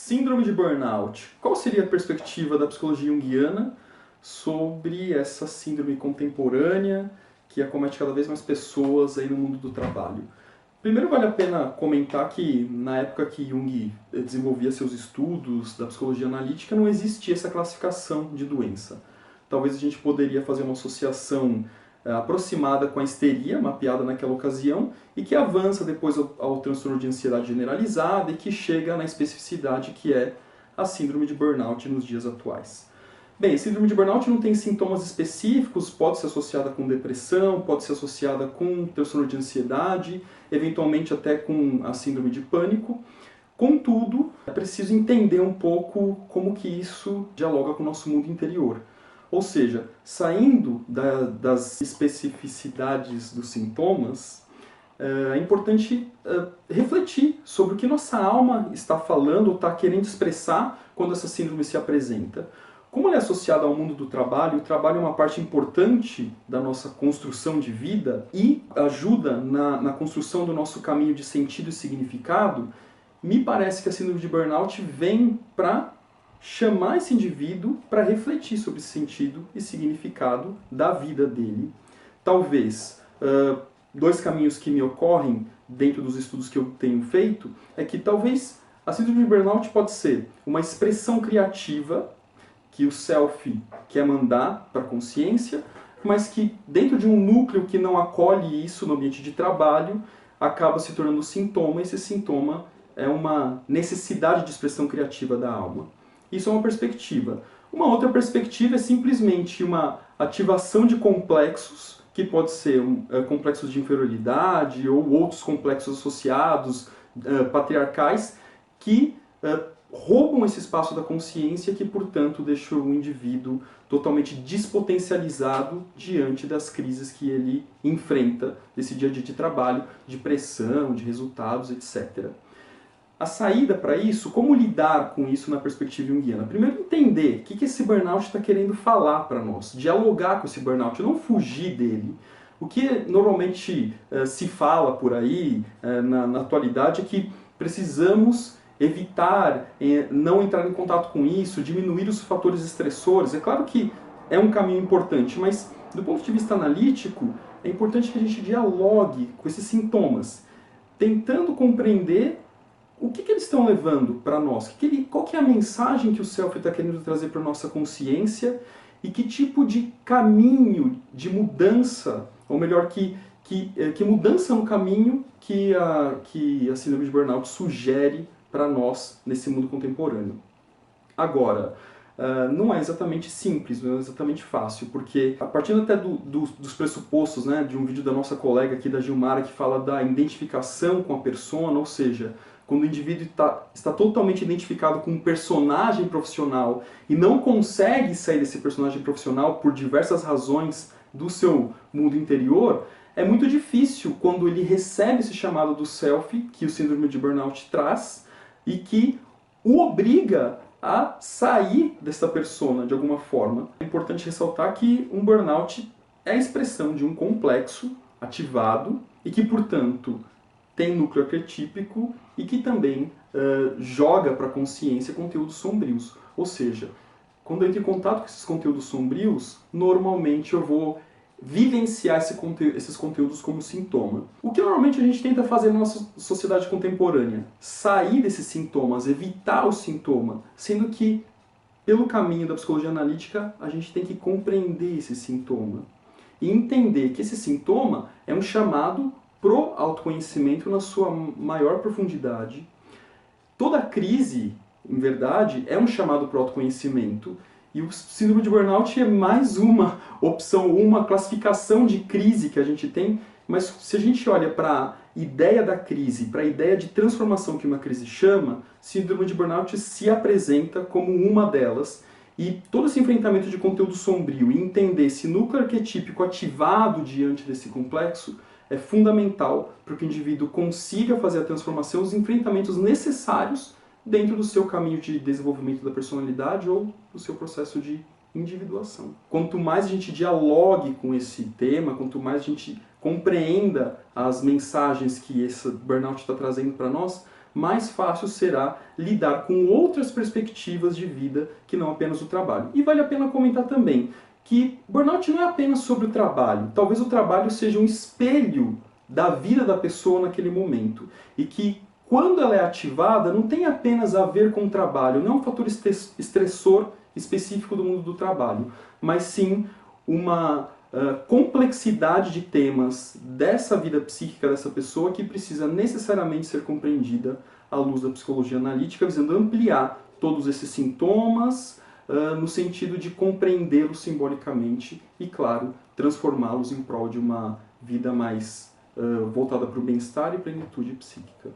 Síndrome de burnout. Qual seria a perspectiva da psicologia junguiana sobre essa síndrome contemporânea que acomete cada vez mais pessoas aí no mundo do trabalho? Primeiro vale a pena comentar que na época que Jung desenvolvia seus estudos da psicologia analítica não existia essa classificação de doença. Talvez a gente poderia fazer uma associação aproximada com a histeria, mapeada naquela ocasião, e que avança depois ao transtorno de ansiedade generalizada e que chega na especificidade que é a síndrome de burnout nos dias atuais. Bem, a síndrome de burnout não tem sintomas específicos, pode ser associada com depressão, pode ser associada com transtorno de ansiedade, eventualmente até com a síndrome de pânico. Contudo, é preciso entender um pouco como que isso dialoga com o nosso mundo interior. Ou seja, saindo das especificidades dos sintomas, é importante refletir sobre o que nossa alma está falando ou está querendo expressar quando essa síndrome se apresenta. Como ela é associada ao mundo do trabalho, o trabalho é uma parte importante da nossa construção de vida e ajuda na construção do nosso caminho de sentido e significado, me parece que a síndrome de burnout vem para chamar esse indivíduo para refletir sobre esse sentido e significado da vida dele. Talvez dois caminhos que me ocorrem dentro dos estudos que eu tenho feito é que talvez a síndrome de burnout pode ser uma expressão criativa que o self quer mandar para a consciência, mas que dentro de um núcleo que não acolhe isso no ambiente de trabalho, acaba se tornando sintoma, e esse sintoma é uma necessidade de expressão criativa da alma. Isso é uma perspectiva. Uma outra perspectiva é simplesmente uma ativação de complexos, que pode ser complexos de inferioridade ou outros complexos associados, patriarcais, que roubam esse espaço da consciência que, portanto, deixam o indivíduo totalmente despotencializado diante das crises que ele enfrenta nesse dia a dia de trabalho, de pressão, de resultados, etc. A saída para isso, como lidar com isso na perspectiva junguiana? Primeiro, entender o que esse burnout está querendo falar para nós, dialogar com esse burnout, não fugir dele. O que normalmente se fala por aí, na atualidade, é que precisamos evitar, não entrar em contato com isso, diminuir os fatores estressores. É claro que é um caminho importante, mas do ponto de vista analítico, é importante que a gente dialogue com esses sintomas, tentando compreender o que eles estão levando para nós, qual que é a mensagem que o self está querendo trazer para a nossa consciência e que tipo de caminho de mudança, ou melhor, que mudança no caminho que a síndrome de burnout sugere para nós nesse mundo contemporâneo. Agora, não é exatamente simples, não é exatamente fácil, porque a partir até dos pressupostos, né, de um vídeo da nossa colega aqui, da Gilmara, que fala da identificação com a persona, ou seja, quando o indivíduo está totalmente identificado com um personagem profissional e não consegue sair desse personagem profissional por diversas razões do seu mundo interior, é muito difícil quando ele recebe esse chamado do self, que o síndrome de burnout traz, e que o obriga a sair dessa persona de alguma forma. É importante ressaltar que um burnout é a expressão de um complexo ativado e que, portanto, tem núcleo arquetípico e que também joga para a consciência conteúdos sombrios. Ou seja, quando eu entro em contato com esses conteúdos sombrios, normalmente eu vou vivenciar esses conteúdos como sintoma. O que normalmente a gente tenta fazer na nossa sociedade contemporânea? Sair desses sintomas, evitar o sintoma, sendo que, pelo caminho da psicologia analítica, a gente tem que compreender esse sintoma e entender que esse sintoma é um chamado pro autoconhecimento na sua maior profundidade. Toda crise, em verdade, é um chamado pro autoconhecimento. E o síndrome de burnout é mais uma opção, uma classificação de crise que a gente tem, mas se a gente olha para a ideia da crise, para a ideia de transformação que uma crise chama, síndrome de burnout se apresenta como uma delas. E todo esse enfrentamento de conteúdo sombrio e entender esse núcleo arquetípico ativado diante desse complexo é fundamental para que o indivíduo consiga fazer a transformação, os enfrentamentos necessários dentro do seu caminho de desenvolvimento da personalidade ou do seu processo de individuação. Quanto mais a gente dialogue com esse tema, quanto mais a gente compreenda as mensagens que esse burnout está trazendo para nós, mais fácil será lidar com outras perspectivas de vida que não apenas o trabalho. E vale a pena comentar também que burnout não é apenas sobre o trabalho. Talvez o trabalho seja um espelho da vida da pessoa naquele momento. E que quando ela é ativada, não tem apenas a ver com o trabalho, não é um fator estressor específico do mundo do trabalho, mas sim uma complexidade de temas dessa vida psíquica dessa pessoa que precisa necessariamente ser compreendida à luz da psicologia analítica, visando ampliar todos esses sintomas no sentido de compreendê-los simbolicamente e, claro, transformá-los em prol de uma vida mais voltada para o bem-estar e plenitude psíquica.